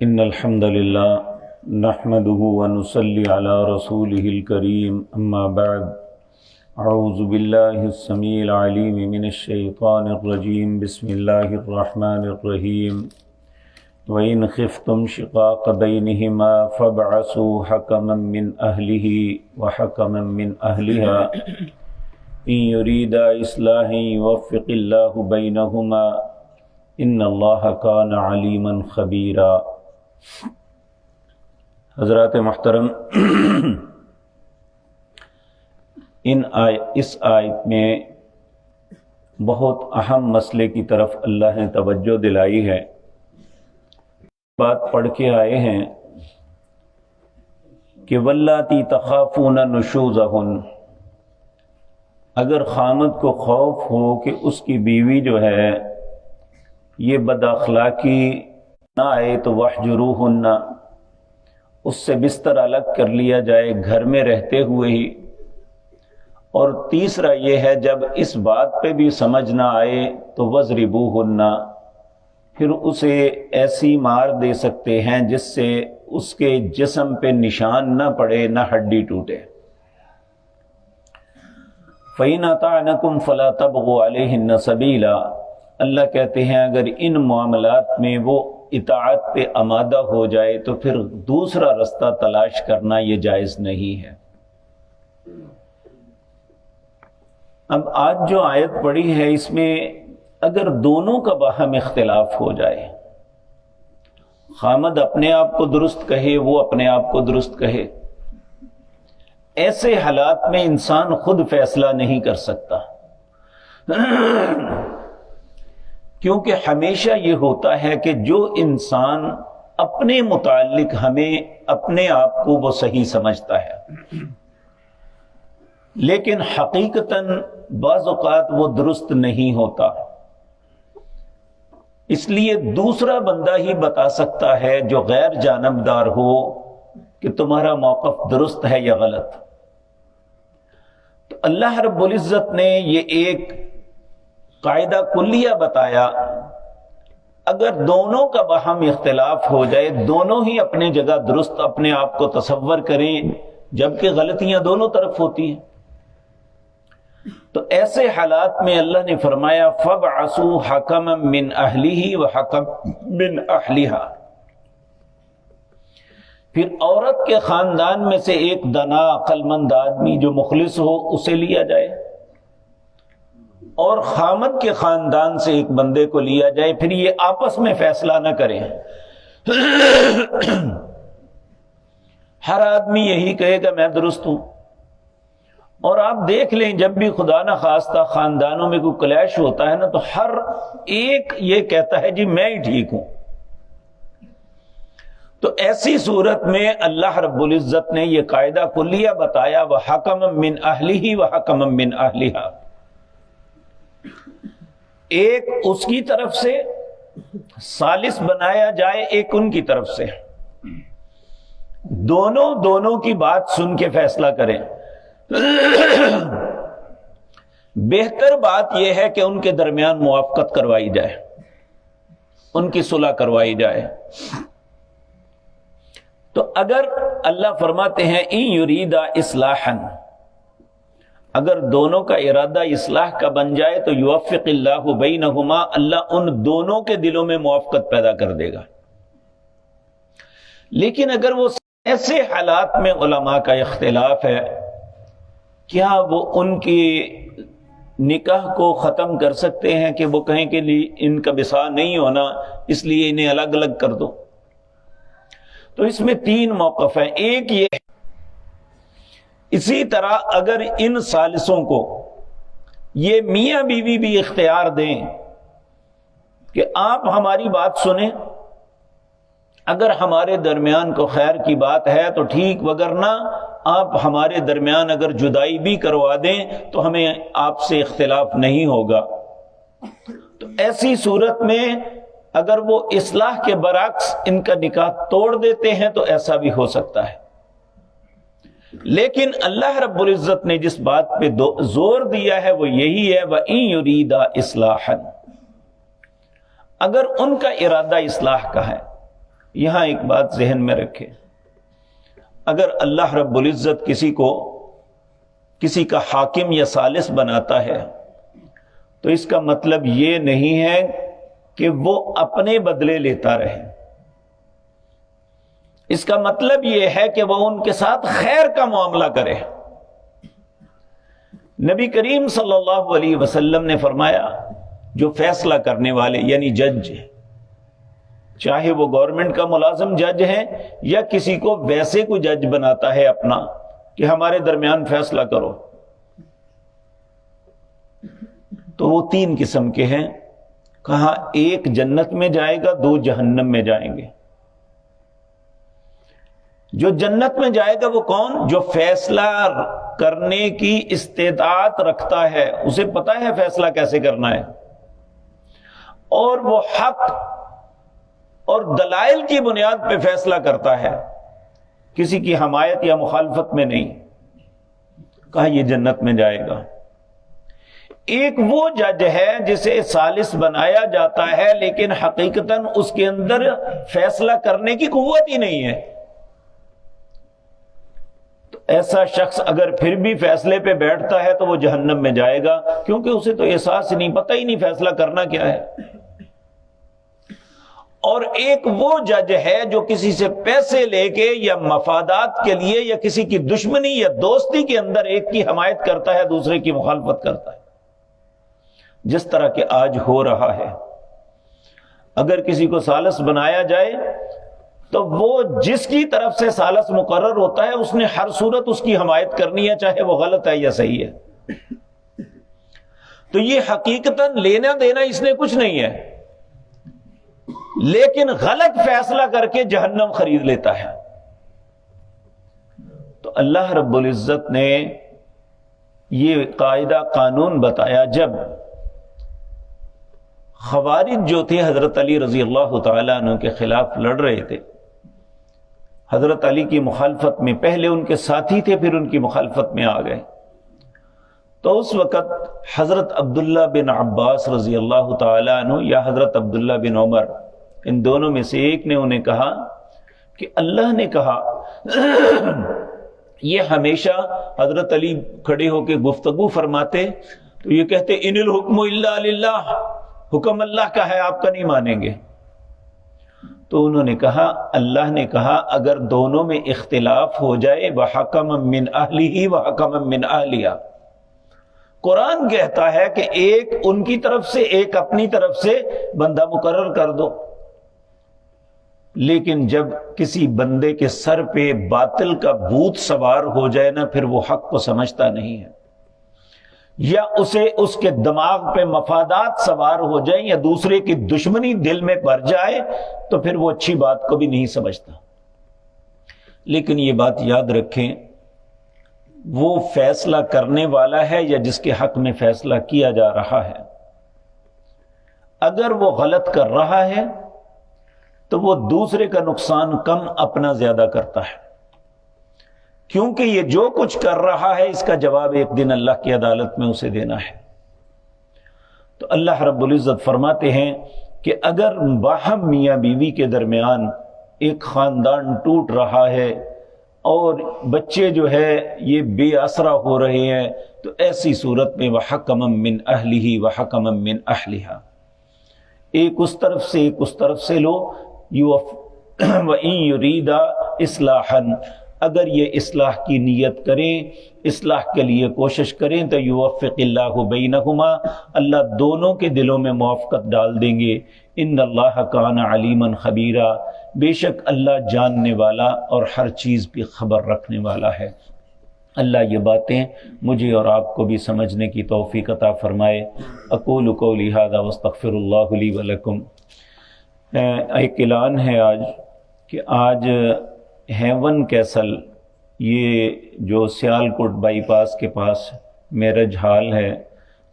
إن الحمد لله نحمده ونصلي على رسوله الكريم أما بعد أعوذ بالله السميع العليم من الشيطان الرجيم بسم الله الرحمن الرحيم وإن خفتم شقاق بينهما فابعثوا حكما من أهله وحكما من أهلها إن يريدا إصلاحا يوفق الله بينهما إن الله كان عليما خبيرا۔ حضرات محترم، اس آیت میں بہت اہم مسئلے کی طرف اللہ نے توجہ دلائی ہے۔ بات پڑھ کے آئے ہیں کہ واللاتی تخافون نشوزہن، اگر خامد کو خوف ہو کہ اس کی بیوی جو ہے یہ بد اخلاقی نہ آئے تو وحجروہن، اس سے بستر الگ کر لیا جائے گھر میں رہتے ہوئے ہی۔ اور تیسرا یہ ہے جب اس بات پہ بھی سمجھ نہ آئے تو وضربوہن، پھر اسے ایسی مار دے سکتے ہیں جس سے اس کے جسم پہ نشان نہ پڑے، نہ ہڈی ٹوٹے۔ فَإِنْ أَطَعْنَكُمْ فَلَا تَبْغُوا عَلَيْهِنَّ سَبِيلًا، اللہ کہتے ہیں اگر ان معاملات میں وہ اطاعت پہ آمادہ ہو جائے تو پھر دوسرا رستہ تلاش کرنا یہ جائز نہیں ہے۔ اب آج جو آیت پڑھی ہے اس میں اگر دونوں کا باہم اختلاف ہو جائے، خامد اپنے آپ کو درست کہے، وہ اپنے آپ کو درست کہے، ایسے حالات میں انسان خود فیصلہ نہیں کر سکتا، کیونکہ ہمیشہ یہ ہوتا ہے کہ جو انسان اپنے متعلق ہمیں اپنے آپ کو وہ صحیح سمجھتا ہے، لیکن حقیقتاً بعض اوقات وہ درست نہیں ہوتا، اس لیے دوسرا بندہ ہی بتا سکتا ہے جو غیر جانبدار ہو کہ تمہارا موقف درست ہے یا غلط۔ تو اللہ رب العزت نے یہ ایک قاعدہ کلیہ بتایا، اگر دونوں کا باہم اختلاف ہو جائے، دونوں ہی اپنے جگہ درست اپنے آپ کو تصور کریں جبکہ غلطیاں دونوں طرف ہوتی ہیں، تو ایسے حالات میں اللہ نے فرمایا فَابْعَثُوا حَكَمًا مِّنْ أَهْلِهِ وَحَكَمًا مِّنْ أَهْلِهَا، پھر عورت کے خاندان میں سے ایک دانا عقل مند آدمی جو مخلص ہو اسے لیا جائے، اور خامد کے خاندان سے ایک بندے کو لیا جائے، پھر یہ آپس میں فیصلہ نہ کریں۔ ہر آدمی یہی کہے گا میں درست ہوں، اور آپ دیکھ لیں جب بھی خدا نہ خواستہ خاندانوں میں کوئی کلیش ہوتا ہے نا تو ہر ایک یہ کہتا ہے جی میں ہی ٹھیک ہوں۔ تو ایسی صورت میں اللہ رب العزت نے یہ قاعدہ کلیہ بتایا وَحَكَمًا مِّنْ أَهْلِهِ وَحَكَمًا مِّنْ أَهْلِهَا، ایک اس کی طرف سے ثالث بنایا جائے، ایک ان کی طرف سے، دونوں کی بات سن کے فیصلہ کریں۔ بہتر بات یہ ہے کہ ان کے درمیان موافقت کروائی جائے، ان کی صلح کروائی جائے۔ تو اگر اللہ فرماتے ہیں ان یریدا اصلاحا، اگر دونوں کا ارادہ اصلاح کا بن جائے تو یوفق اللہ بینہما، اللہ ان دونوں کے دلوں میں موافقت پیدا کر دے گا۔ لیکن اگر وہ ایسے حالات میں علماء کا اختلاف ہے، کیا وہ ان کی نکاح کو ختم کر سکتے ہیں کہ وہ کہیں کہ ان کا بسا نہیں ہونا اس لیے انہیں الگ الگ کر دو؟ تو اس میں تین موقف ہیں۔ ایک یہ ہے، اسی طرح اگر ان ثالثوں کو یہ میاں بیوی بھی اختیار دیں کہ آپ ہماری بات سنیں، اگر ہمارے درمیان کو خیر کی بات ہے تو ٹھیک، وگرنہ آپ ہمارے درمیان اگر جدائی بھی کروا دیں تو ہمیں آپ سے اختلاف نہیں ہوگا۔ تو ایسی صورت میں اگر وہ اصلاح کے برعکس ان کا نکاح توڑ دیتے ہیں تو ایسا بھی ہو سکتا ہے۔ لیکن اللہ رب العزت نے جس بات پہ زور دیا ہے وہ یہی ہے وَإِن يُرِيدَ إِصْلَاحًا، اگر ان کا ارادہ اصلاح کا ہے یہاں ایک بات ذہن میں رکھے، اگر اللہ رب العزت کسی کا حاکم یا ثالث بناتا ہے تو اس کا مطلب یہ نہیں ہے کہ وہ اپنے بدلے لیتا رہے، اس کا مطلب یہ ہے کہ وہ ان کے ساتھ خیر کا معاملہ کرے۔ نبی کریم صلی اللہ علیہ وسلم نے فرمایا جو فیصلہ کرنے والے یعنی جج، چاہے وہ گورنمنٹ کا ملازم جج ہے یا کسی کو ویسے کوئی جج بناتا ہے اپنا کہ ہمارے درمیان فیصلہ کرو، تو وہ 3 قسم کے ہیں۔ کہا ایک جنت میں جائے گا، 2 جہنم میں جائیں گے۔ جو جنت میں جائے گا وہ کون؟ جو فیصلہ کرنے کی استطاعت رکھتا ہے، اسے پتا ہے فیصلہ کیسے کرنا ہے، اور وہ حق اور دلائل کی بنیاد پہ فیصلہ کرتا ہے، کسی کی حمایت یا مخالفت میں نہیں۔ کہا یہ جنت میں جائے گا۔ ایک وہ جج ہے جسے ثالث بنایا جاتا ہے لیکن حقیقتاً اس کے اندر فیصلہ کرنے کی قوت ہی نہیں ہے، تو ایسا شخص اگر پھر بھی فیصلے پہ بیٹھتا ہے تو وہ جہنم میں جائے گا، کیونکہ اسے تو احساس ہی نہیں، پتہ ہی نہیں فیصلہ کرنا کیا ہے۔ اور ایک وہ جج ہے جو کسی سے پیسے لے کے یا مفادات کے لیے یا کسی کی دشمنی یا دوستی کے اندر ایک کی حمایت کرتا ہے، دوسرے کی مخالفت کرتا ہے، جس طرح کہ آج ہو رہا ہے۔ اگر کسی کو ثالث بنایا جائے تو وہ جس کی طرف سے ثالث مقرر ہوتا ہے اس نے ہر صورت اس کی حمایت کرنی ہے، چاہے وہ غلط ہے یا صحیح ہے۔ تو یہ حقیقتاً لینا دینا اس نے کچھ نہیں ہے، لیکن غلط فیصلہ کر کے جہنم خرید لیتا ہے۔ تو اللہ رب العزت نے یہ قاعدہ قانون بتایا جب خوارج جو تھے حضرت علی رضی اللہ تعالیٰ عنہ کے خلاف لڑ رہے تھے، حضرت علی کی مخالفت میں، پہلے ان کے ساتھی تھے پھر ان کی مخالفت میں آ گئے، تو اس وقت حضرت عبداللہ بن عباس رضی اللہ تعالیٰ عنہ یا حضرت عبداللہ بن عمر، ان دونوں میں سے ایک نے انہیں کہا کہ اللہ نے کہا، یہ ہمیشہ حضرت علی کھڑے ہو کے گفتگو فرماتے تو یہ کہتے ان الحکم الا للہ، حکم اللہ کا ہے، آپ کا نہیں مانیں گے۔ تو انہوں نے کہا اللہ نے کہا اگر دونوں میں اختلاف ہو جائے وَحَكَمًا مِّنْ أَهْلِهِ وَحَكَمًا مِّنْ أَهْلِهَا، قرآن کہتا ہے کہ ایک ان کی طرف سے ایک اپنی طرف سے بندہ مقرر کر دو، لیکن جب کسی بندے کے سر پہ باطل کا بھوت سوار ہو جائے نا، پھر وہ حق کو سمجھتا نہیں ہے، یا اسے اس کے دماغ پہ مفادات سوار ہو جائیں یا دوسرے کی دشمنی دل میں بھر جائے تو پھر وہ اچھی بات کو بھی نہیں سمجھتا۔ لیکن یہ بات یاد رکھیں، وہ فیصلہ کرنے والا ہے یا جس کے حق میں فیصلہ کیا جا رہا ہے، اگر وہ غلط کر رہا ہے تو وہ دوسرے کا نقصان کم اپنا زیادہ کرتا ہے، کیونکہ یہ جو کچھ کر رہا ہے اس کا جواب ایک دن اللہ کی عدالت میں اسے دینا ہے۔ تو اللہ رب العزت فرماتے ہیں کہ اگر باہم میاں بیوی کے درمیان ایک خاندان ٹوٹ رہا ہے اور بچے جو ہے یہ بے آسرا ہو رہے ہیں، تو ایسی صورت میں وَحَكَمًا مِّنْ أَهْلِهِ وَحَكَمًا مِّنْ أَهْلِهَا، ایک اس طرف سے ایک اس طرف سے لو، وَإِن يُرِيدَ إِصْلَاحًا، اگر یہ اصلاح کی نیت کریں، اصلاح کے لیے کوشش کریں تو یوفق اللہ بینہما، اللہ دونوں کے دلوں میں موافقت ڈال دیں گے۔ ان اللہ کان علیما خبیرا، بے شک اللہ جاننے والا اور ہر چیز کی خبر رکھنے والا ہے۔ اللہ یہ باتیں مجھے اور آپ کو بھی سمجھنے کی توفیق عطا فرمائے۔ اقول قولی ھذا واستغفر اللہ لی ولکم۔ ایک اعلان ہے آج کہ آج ہیون کیسل، یہ جو سیالکوٹ بائی پاس کے پاس میرج ہال ہے،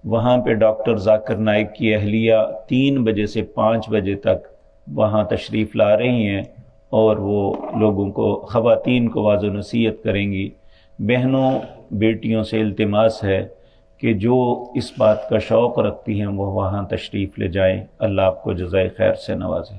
وہاں پہ ڈاکٹر ذاکر نائک کی اہلیہ 3 بجے سے 5 بجے تک وہاں تشریف لا رہی ہیں اور وہ لوگوں کو، خواتین کو واعظ و نصیحت کریں گی۔ بہنوں بیٹیوں سے التماس ہے کہ جو اس بات کا شوق رکھتی ہیں وہ وہاں تشریف لے جائیں۔ اللہ آپ کو جزائے خیر سے نوازے۔